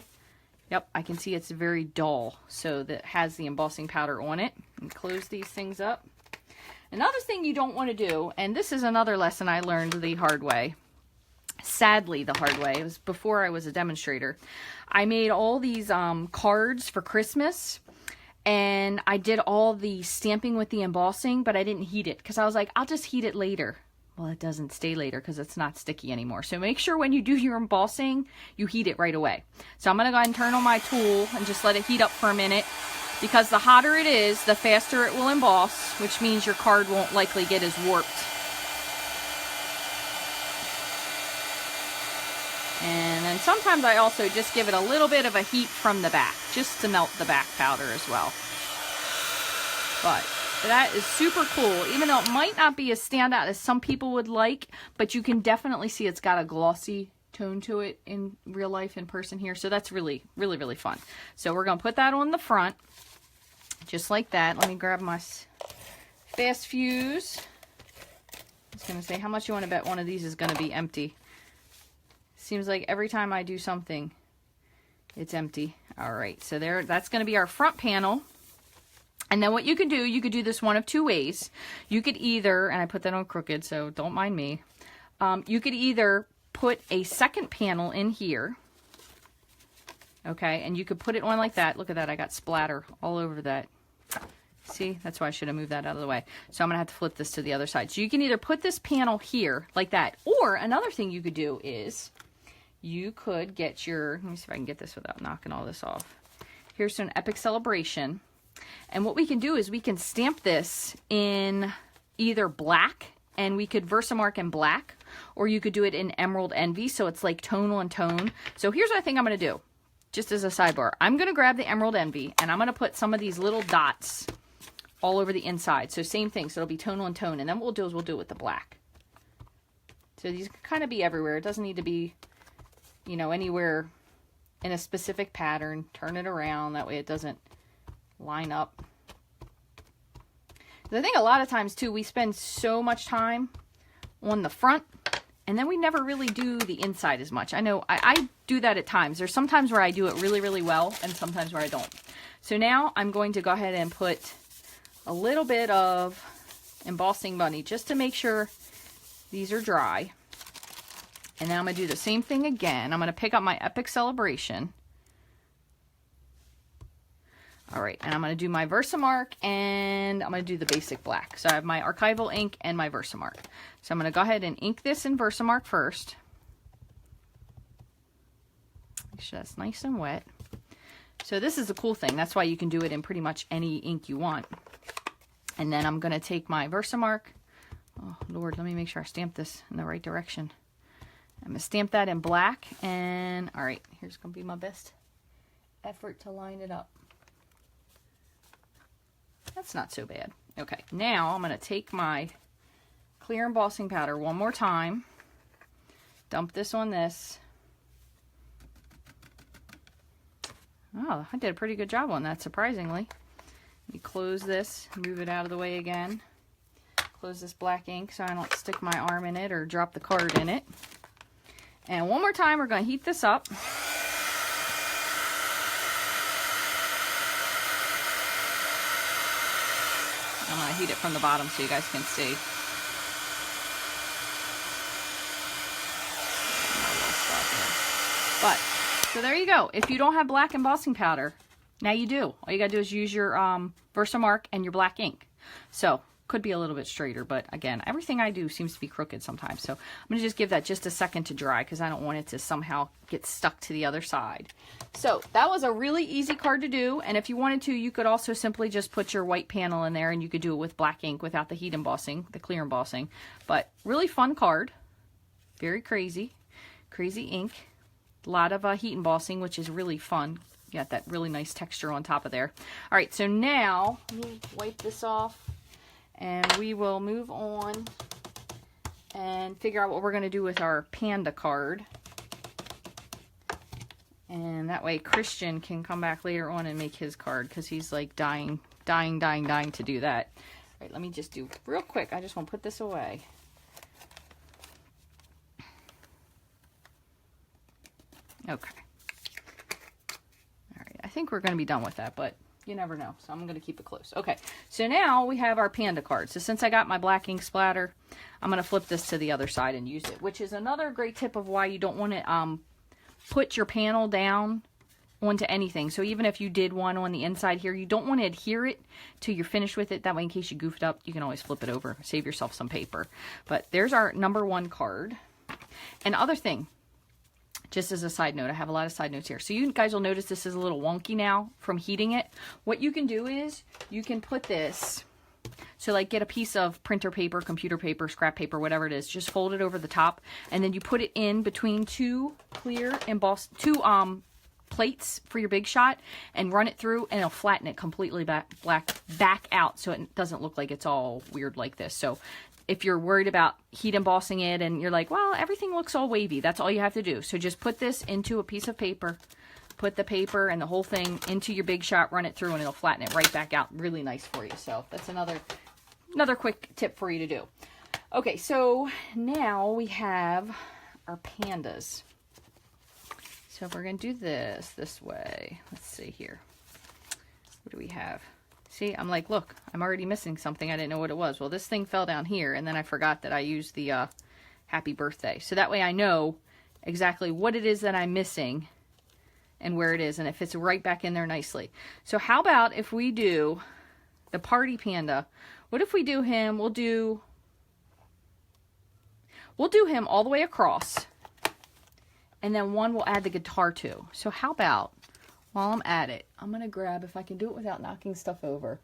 Yep, I can see it's very dull, so that has the embossing powder on it. And close these things up. Another thing you don't want to do, and this is another lesson I learned the hard way. Sadly, the hard way. It was before I was a demonstrator. I made all these cards for Christmas. And I did all the stamping with the embossing, but I didn't heat it because I was like, I'll just heat it later. Well, it doesn't stay later because it's not sticky anymore. So make sure when you do your embossing, you heat it right away. So I'm going to go ahead and turn on my tool and just let it heat up for a minute, because the hotter it is, the faster it will emboss, which means your card won't likely get as warped. And then sometimes I also just give it a little bit of a heat from the back, just to melt the back powder as well. But that is super cool, even though it might not be as standout as some people would like, but you can definitely see it's got a glossy tone to it in real life, in person here. So that's really, really, really fun. So we're going to put that on the front, just like that. Let me grab my fast fuse. I was going to say, how much you want to bet one of these is going to be empty? Seems like every time I do something, it's empty. All right, so there, that's going to be our front panel. And then what you could do, you could do this one of two ways. You could either, and I put that on crooked, so don't mind me. You could either put a second panel in here. Okay, and you could put it on like that. Look at that, I got splatter all over that. See, that's why I should have moved that out of the way. So I'm going to have to flip this to the other side. So you can either put this panel here like that, or another thing you could do is you could get your, let me see if I can get this without knocking all this off. Here's an Epic Celebration. And what we can do is we can stamp this in either black, and we could Versamark in black, or you could do it in Emerald Envy, so it's like tone on tone. So here's what I think I'm going to do, just as a sidebar. I'm going to grab the Emerald Envy, and I'm going to put some of these little dots all over the inside. So same thing, so it'll be tone on tone. And then what we'll do is we'll do it with the black. So these can kind of be everywhere. It doesn't need to be, you know, anywhere in a specific pattern. Turn it around, that way it doesn't line up. I think a lot of times too, we spend so much time on the front, and then we never really do the inside as much. I know I do that at times. There's sometimes where I do it really, really well, and sometimes where I don't. So now I'm going to go ahead and put a little bit of embossing money just to make sure these are dry. And then I'm going to do the same thing again. I'm going to pick up my Epic Celebration. All right, and I'm going to do my Versamark, and I'm going to do the basic black. So I have my archival ink and my Versamark. So I'm going to go ahead and ink this in Versamark first. Make sure that's nice and wet. So this is the cool thing. That's why you can do it in pretty much any ink you want. And then I'm going to take my Versamark. Oh, Lord, let me make sure I stamp this in the right direction. I'm going to stamp that in black. And, all right, here's going to be my best effort to line it up. That's not so bad. Okay, now I'm going to take my clear embossing powder one more time. Dump this on this. Oh, I did a pretty good job on that, surprisingly. Let me close this, move it out of the way again. Close this black ink so I don't stick my arm in it or drop the card in it. And one more time, we're going to heat this up. I'm going to heat it from the bottom so you guys can see. But, so there you go. If you don't have black embossing powder, now you do. All you got to do is use your Versamark and your black ink. So, could be a little bit straighter, but again, everything I do seems to be crooked sometimes. So, I'm going to just give that just a second to dry because I don't want it to somehow get stuck to the other side. So, that was a really easy card to do, and if you wanted to, you could also simply just put your white panel in there, and you could do it with black ink without the heat embossing, the clear embossing. But, really fun card. Very crazy. Crazy ink. A lot of heat embossing, which is really fun. You got that really nice texture on top of there. All right, so now let me wipe this off, and we will move on and figure out what we're going to do with our panda card. And that way Christian can come back later on and make his card because he's like dying to do that. All right, let me just do real quick. I just want to put this away. Okay. All right, I think we're going to be done with that, but you never know, so I'm going to keep it close. Okay, so now we have our panda card. So since I got my black ink splatter, I'm going to flip this to the other side and use it, which is another great tip of why you don't want to put your panel down onto anything. So even if you did one on the inside here, you don't want to adhere it till you're finished with it. That way, in case you goofed up, you can always flip it over, save yourself some paper. But there's our #1 card. And other thing, just as a side note, I have a lot of side notes here. So you guys will notice this is a little wonky now from heating it. What you can do is you can put this, so like get a piece of printer paper, computer paper, scrap paper, whatever it is, just fold it over the top, and then you put it in between two plates for your big shot and run it through, and it'll flatten it completely back out so it doesn't look like it's all weird like this. So if you're worried about heat embossing it and you're like, well, everything looks all wavy, that's all you have to do. So just put this into a piece of paper, put the paper and the whole thing into your big shot, run it through, and it'll flatten it right back out. Really nice for you. So that's another quick tip for you to do. Okay, so now we have our pandas. So if we're going to do this way, let's see here. What do we have? See, I'm like, look, I'm already missing something. I didn't know what it was. Well, this thing fell down here, and then I forgot that I used the happy birthday. So that way I know exactly what it is that I'm missing and where it is, and it fits right back in there nicely. So how about if we do the party panda? What if we do him, we'll do him all the way across, and then one we'll add the guitar to. So how about, while I'm at it, I'm going to grab, if I can do it without knocking stuff over,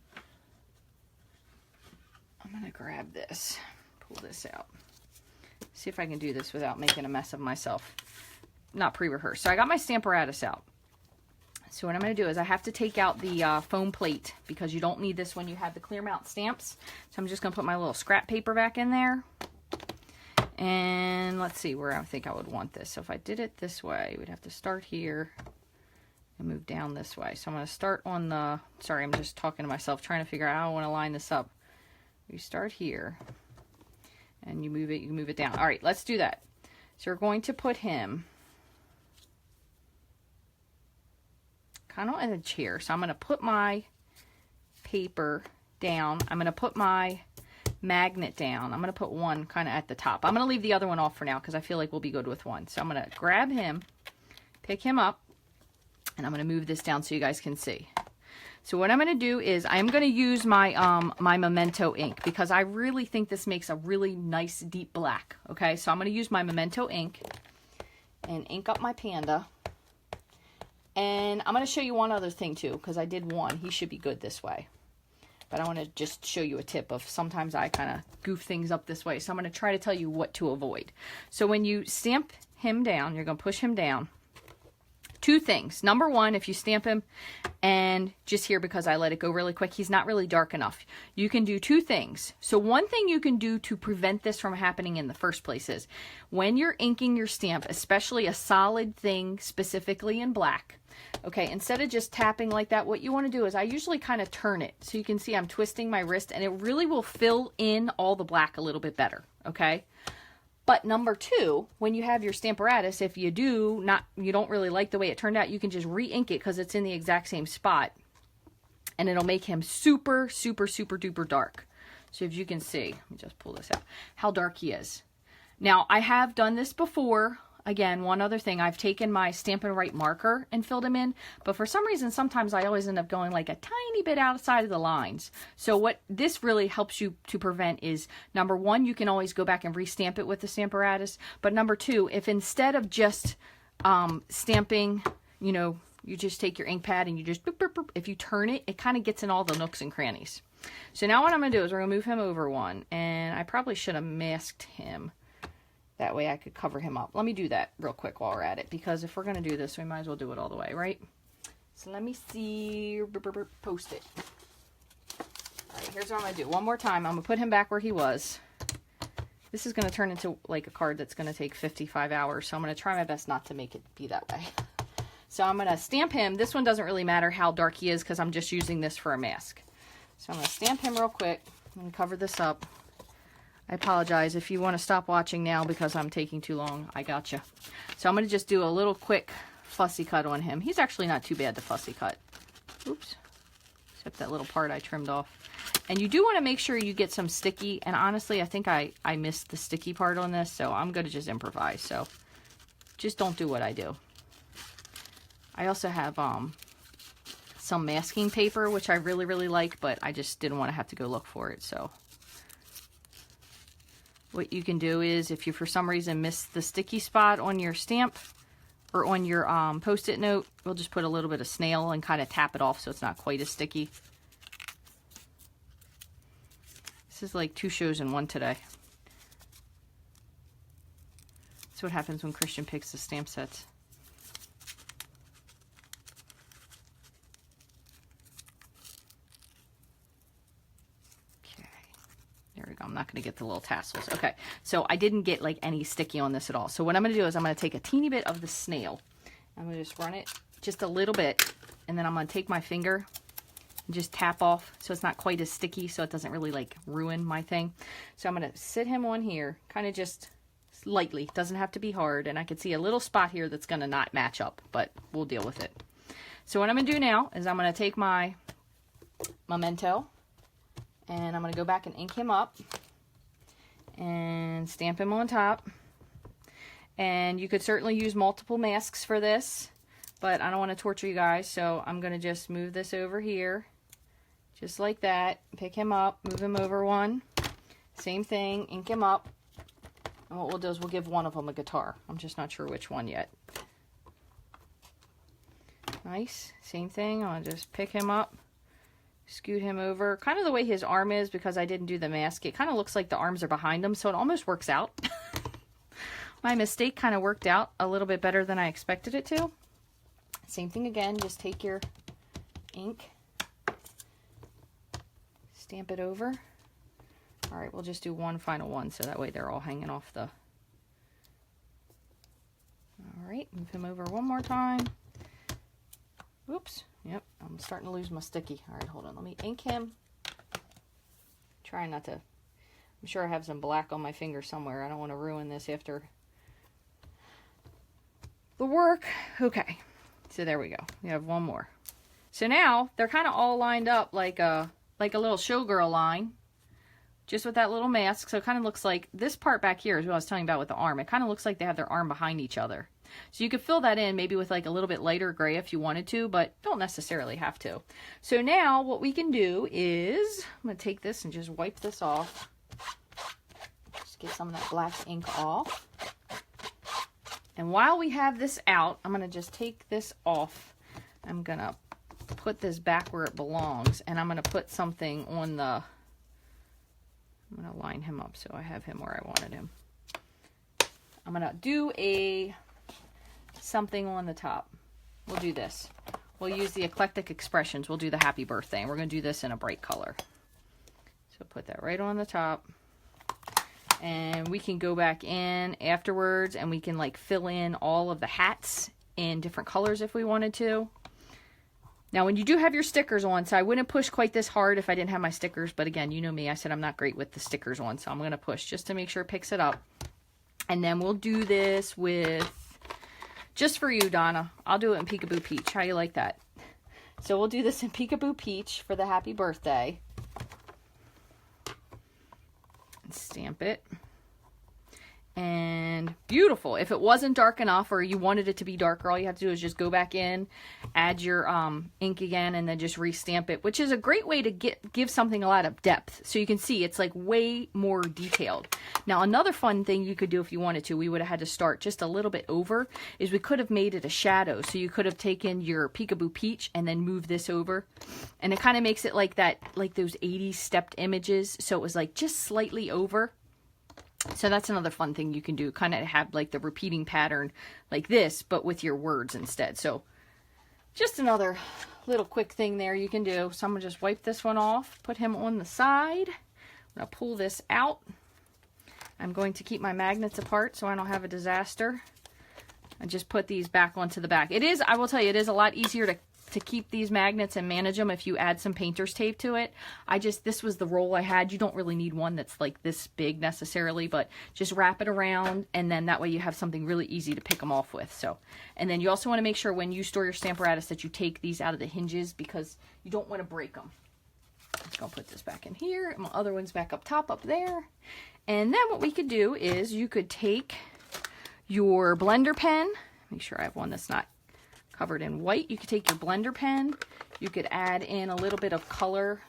I'm going to grab this, pull this out. See if I can do this without making a mess of myself. Not pre-rehearsed. So I got my Stamparatus out. So what I'm going to do is I have to take out the foam plate because you don't need this when you have the clear mount stamps. So I'm just going to put my little scrap paper back in there. And let's see where I think I would want this. So if I did it this way, we'd have to start here and move down this way. So I'm going to start on the, sorry, I'm just talking to myself, trying to figure out how I want to line this up. You start here, and you move it down. All right, let's do that. So we're going to put him kind of in a chair. So I'm going to put my paper down. I'm going to put my magnet down. I'm going to put one kind of at the top. I'm going to leave the other one off for now because I feel like we'll be good with one. So I'm going to grab him, pick him up, and I'm going to move this down so you guys can see. So what I'm going to do is I'm going to use my my Memento ink because I really think this makes a really nice deep black. Okay, so I'm going to use my Memento ink and ink up my panda. And I'm going to show you one other thing too because I did one. He should be good this way. But I want to just show you a tip of sometimes I kind of goof things up this way. So I'm going to try to tell you what to avoid. So when you stamp him down, you're going to push him down. Two things. Number one, if you stamp him, and just here because I let it go really quick, he's not really dark enough. You can do two things. So one thing you can do to prevent this from happening in the first place is when you're inking your stamp, especially a solid thing, specifically in black, okay, instead of just tapping like that, what you want to do is I usually kind of turn it. So you can see I'm twisting my wrist, and it really will fill in all the black a little bit better, okay? But number two, when you have your Stamparatus, if you don't really like the way it turned out, you can just re-ink it because it's in the exact same spot. and it'll make him super, super, super duper dark. So if you can see, let me just pull this out, how dark he is. Now, I have done this before. Again, one other thing, I've taken my Stampin' Up marker and filled him in, but for some reason, sometimes I always end up going like a tiny bit outside of the lines. So what this really helps you to prevent is, number one, you can always go back and restamp it with the Stamparatus, but number two, if instead of just stamping, you know, you just take your ink pad and you just, boop, boop, boop, if you turn it, it kind of gets in all the nooks and crannies. So now what I'm going to do is we're going to move him over one, and I probably should have masked him. That way I could cover him up. Let me do that real quick while we're at it, because if we're going to do this, we might as well do it all the way, right? So let me see. Post it. All right, here's what I'm going to do. One more time. I'm going to put him back where he was. This is going to turn into like a card that's going to take 55 hours, so I'm going to try my best not to make it be that way. So I'm going to stamp him. This one doesn't really matter how dark he is because I'm just using this for a mask. So I'm going to stamp him real quick and cover this up. I apologize if you want to stop watching now because I'm taking too long. I gotcha. So I'm going to just do a little quick fussy cut on him. He's actually not too bad to fussy cut. Oops. Except that little part I trimmed off. And you do want to make sure you get some sticky. And honestly, I think I missed the sticky part on this. So I'm going to just improvise. So just don't do what I do. I also have some masking paper, which I really, really like. But I just didn't want to have to go look for it. So what you can do is, if you for some reason miss the sticky spot on your stamp or on your post-it note, we'll just put a little bit of snail and kind of tap it off so it's not quite as sticky. This is like 2 shows in one today. That's what happens when Christian picks the stamp sets. There we go. I'm not going to get the little tassels. Okay, so I didn't get like any sticky on this at all. So what I'm going to do is I'm going to take a teeny bit of the snail. I'm going to just run it just a little bit, and then I'm going to take my finger and just tap off so it's not quite as sticky, so it doesn't really like ruin my thing. So I'm going to sit him on here, kind of just lightly. Doesn't have to be hard, and I can see a little spot here that's going to not match up, but we'll deal with it. So what I'm going to do now is I'm going to take my memento, and I'm going to go back and ink him up and stamp him on top. And you could certainly use multiple masks for this, but I don't want to torture you guys, so I'm going to just move this over here, just like that. Pick him up, move him over one. Same thing, ink him up. And what we'll do is we'll give one of them a guitar. I'm just not sure which one yet. Nice. Same thing. I'll just pick him up. Scoot him over, kind of the way his arm is, because I didn't do the mask. It kind of looks like the arms are behind him, so it almost works out. My mistake kind of worked out a little bit better than I expected it to. Same thing again, just take your ink, stamp it over. All right, we'll just do one final one, so that way they're all hanging off the... All right, move him over one more time. Oops. Yep, I'm starting to lose my sticky. All right, hold on. Let me ink him. Trying not to... I'm sure I have some black on my finger somewhere. I don't want to ruin this after the work. Okay, so there we go. We have one more. So now they're kind of all lined up like a little showgirl line, just with that little mask. So it kind of looks like this part back here is what I was telling you about with the arm. It kind of looks like they have their arm behind each other. So you could fill that in maybe with like a little bit lighter gray if you wanted to, but don't necessarily have to. So now what we can do is, I'm going to take this and just wipe this off. Just get some of that black ink off. And while we have this out, I'm going to just take this off. I'm going to put this back where it belongs, and I'm going to put something on the... I'm going to line him up so I have him where I wanted him. I'm going to do something on the top. We'll do this. We'll use the eclectic expressions. We'll do the happy birthday, and we're going to do this in a bright color. So put that right on the top. And we can go back in afterwards, and we can like fill in all of the hats in different colors if we wanted to. Now, when you do have your stickers on, so I wouldn't push quite this hard if I didn't have my stickers, but again, you know me, I said I'm not great with the stickers on, so I'm going to push just to make sure it picks it up. And then we'll do this with, just for you, Donna, I'll do it in Peekaboo Peach. How you like that? So we'll do this in Peekaboo Peach for the happy birthday. And stamp it. And beautiful. If it wasn't dark enough or you wanted it to be darker, all you have to do is just go back in, add your ink again, and then just restamp it, which is a great way to give something a lot of depth. So you can see it's like way more detailed. Now, another fun thing you could do if you wanted to, we would have had to start just a little bit over, is we could have made it a shadow. So you could have taken your Peekaboo Peach and then moved this over. And it kind of makes it like that, like those 80s stepped images. So it was like just slightly over. So that's another fun thing you can do, kind of have like the repeating pattern like this, but with your words instead. So just another little quick thing there you can do. So I'm going to just wipe this one off, put him on the side. I'm going to pull this out. I'm going to keep my magnets apart so I don't have a disaster. And just put these back onto the back. It is, I will tell you, it is a lot easier to keep these magnets and manage them if you add some painter's tape to it. This was the roll I had. You don't really need one that's like this big necessarily, but just wrap it around, and then that way you have something really easy to pick them off with. So, and then you also want to make sure when you store your Stamparatus that you take these out of the hinges because you don't want to break them. I'm just going to put this back in here, and my other one's back up top up there. And then what we could do is you could take your blender pen, make sure I have one that's not covered in white. You could take your blender pen, you could add in a little bit of color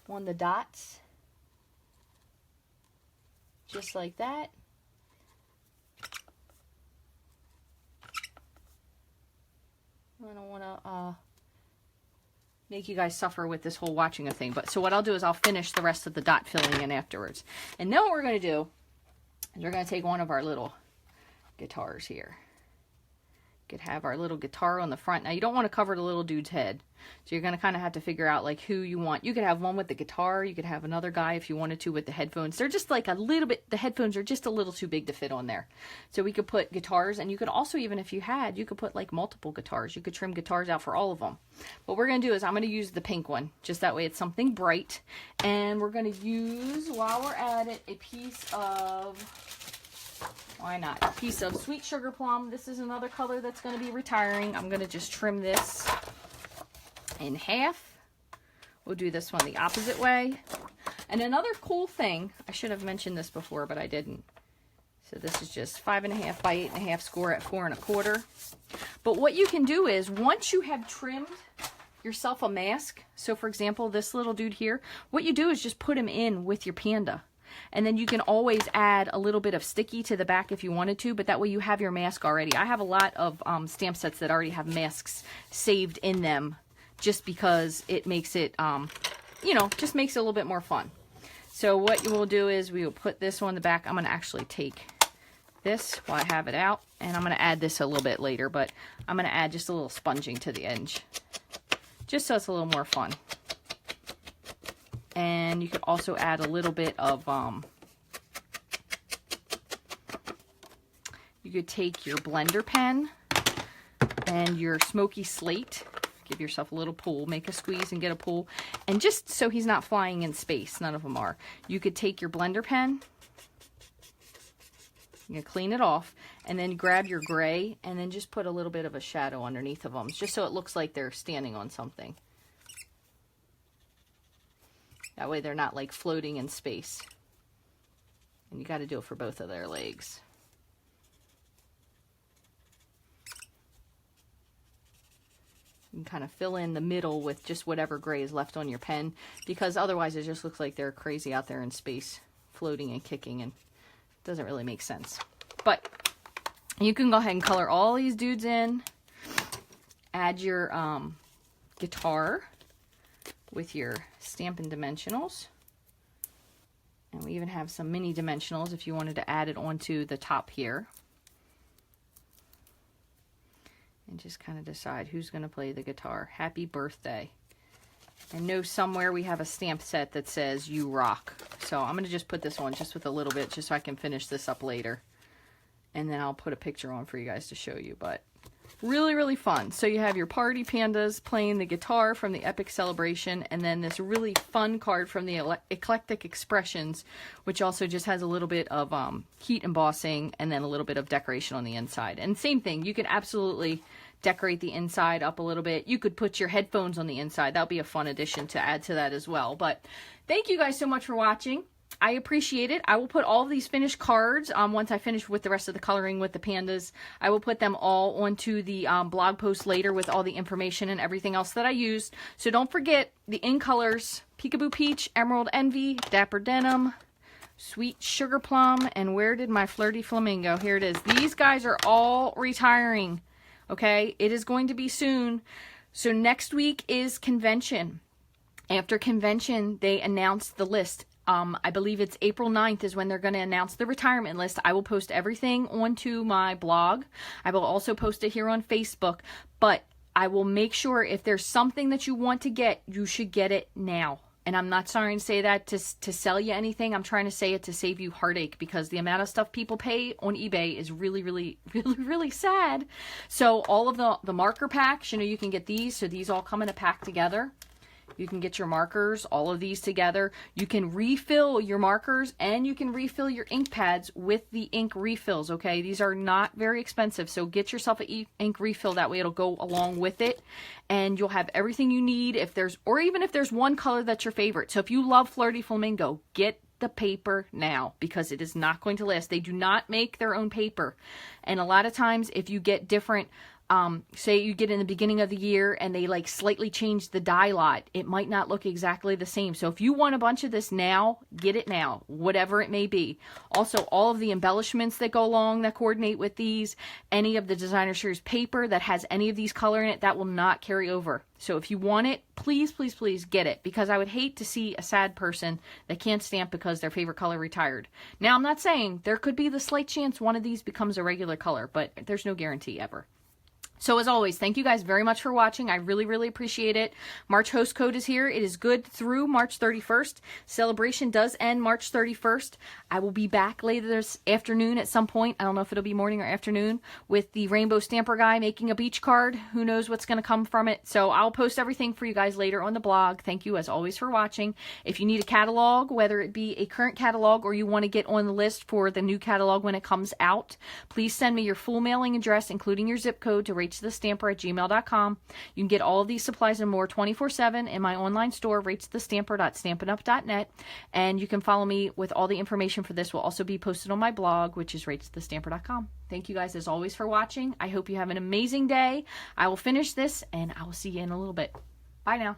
on the dots, just like that. I don't want to make you guys suffer with this whole watching a thing, but so what I'll do is I'll finish the rest of the dot filling in afterwards. And then what we're going to do is we're going to take one of our little guitars here. Could have our little guitar on the front. Now you don't want to cover the little dude's head, so you're going to kind of have to figure out like who you want. You could have one with the guitar, you could have another guy if you wanted to with the headphones. They're just like a little bit, the headphones are just a little too big to fit on there. So we could put guitars, and you could also, even if you had, you could put like multiple guitars. You could trim guitars out for all of them. What we're going to do is I'm going to use the pink one, just that way it's something bright. And we're going to use, while we're at it, a piece of, why not, a piece of Sweet Sugar Plum. This is another color that's going to be retiring. I'm going to just trim this in half. We'll do this one the opposite way. And another cool thing, I should have mentioned this before, but I didn't. So this is just 5.5 by 8.5 score at 4 1/4. But what you can do is, once you have trimmed yourself a mask, so for example, this little dude here, what you do is just put him in with your panda. And then you can always add a little bit of sticky to the back if you wanted to, but that way you have your mask already. I have a lot of stamp sets that already have masks saved in them, just because it makes it, you know, just makes it a little bit more fun. So what you will do is we will put this on the back. I'm going to actually take this while I have it out, and I'm going to add this a little bit later, but I'm going to add just a little sponging to the edge, just so it's a little more fun. And you could also add a little bit of, you could take your blender pen and your smoky slate, give yourself a little pull, make a squeeze and get a pull. And just so he's not flying in space, none of them are, you could take your blender pen, you can clean it off, and then grab your gray and then just put a little bit of a shadow underneath of them, just so it looks like they're standing on something. That way they're not like floating in space. And you got to do it for both of their legs. You can kind of fill in the middle with just whatever gray is left on your pen, because otherwise it just looks like they're crazy out there in space, floating and kicking, and it doesn't really make sense. But you can go ahead and color all these dudes in. Add your guitar with your Stampin' Dimensionals. And we even have some mini dimensionals if you wanted to add it onto the top here. And just kind of decide who's going to play the guitar. Happy birthday. I know somewhere we have a stamp set that says "You rock." So I'm going to just put this on just with a little bit, just so I can finish this up later. And then I'll put a picture on for you guys to show you. But really, really fun. So you have your party pandas playing the guitar from the Epic Celebration, and then this really fun card from the Eclectic Expressions, which also just has a little bit of heat embossing and then a little bit of decoration on the inside. And same thing, you can absolutely decorate the inside up a little bit. You could put your headphones on the inside. That would be a fun addition to add to that as well. But thank you guys so much for watching. I appreciate it. I will put all of these finished cards, once I finish with the rest of the coloring with the pandas, I will put them all onto the blog post later with all the information and everything else that I used. So don't forget the in colors, Peekaboo Peach, Emerald Envy, Dapper Denim, Sweet Sugar Plum, and where did my Flirty Flamingo? Here it is. These guys are all retiring, okay? It is going to be soon. So next week is convention. After convention, they announced the list. I believe it's April 9th is when they're going to announce the retirement list. I will post everything onto my blog. I will also post it here on Facebook. But I will make sure if there's something that you want to get, you should get it now. And I'm not trying to say that to sell you anything. I'm trying to say it to save you heartache, because the amount of stuff people pay on eBay is really, really, really, really sad. So all of the marker packs, you know, you can get these. So these all come in a pack together. You can get your markers, all of these together. You can refill your markers and you can refill your ink pads with the ink refills, okay? These are not very expensive, so get yourself an ink refill. That way it'll go along with it and you'll have everything you need. If there's, or even if there's one color that's your favorite. So if you love Flirty Flamingo, get the paper now, because it is not going to last. They do not make their own paper. And a lot of times if you get different, say you get in the beginning of the year and they like slightly change the dye lot, it might not look exactly the same. So if you want a bunch of this now, get it now, whatever it may be. Also, all of the embellishments that go along that coordinate with these, any of the designer series paper that has any of these color in it, that will not carry over. So if you want it, please, please, please get it, because I would hate to see a sad person that can't stamp because their favorite color retired. Now, I'm not saying there could be the slight chance one of these becomes a regular color, but there's no guarantee ever. So as always, thank you guys very much for watching. I really, really appreciate it. March host code is here. It is good through March 31st. Celebration does end March 31st. I will be back later this afternoon at some point. I don't know if it'll be morning or afternoon, with the Rainbow Stamper guy making a beach card. Who knows what's going to come from it. So I'll post everything for you guys later on the blog. Thank you as always for watching. If you need a catalog, whether it be a current catalog or you want to get on the list for the new catalog when it comes out, please send me your full mailing address, including your zip code, to rachthestamper@gmail.com. You can get all of these supplies and more 24/7 in my online store, rachthestamper.stampinup.net. And you can follow me with all the information for this will also be posted on my blog, which is rachthestamper.com. Thank you guys as always for watching. I hope you have an amazing day. I will finish this and I will see you in a little bit. Bye now.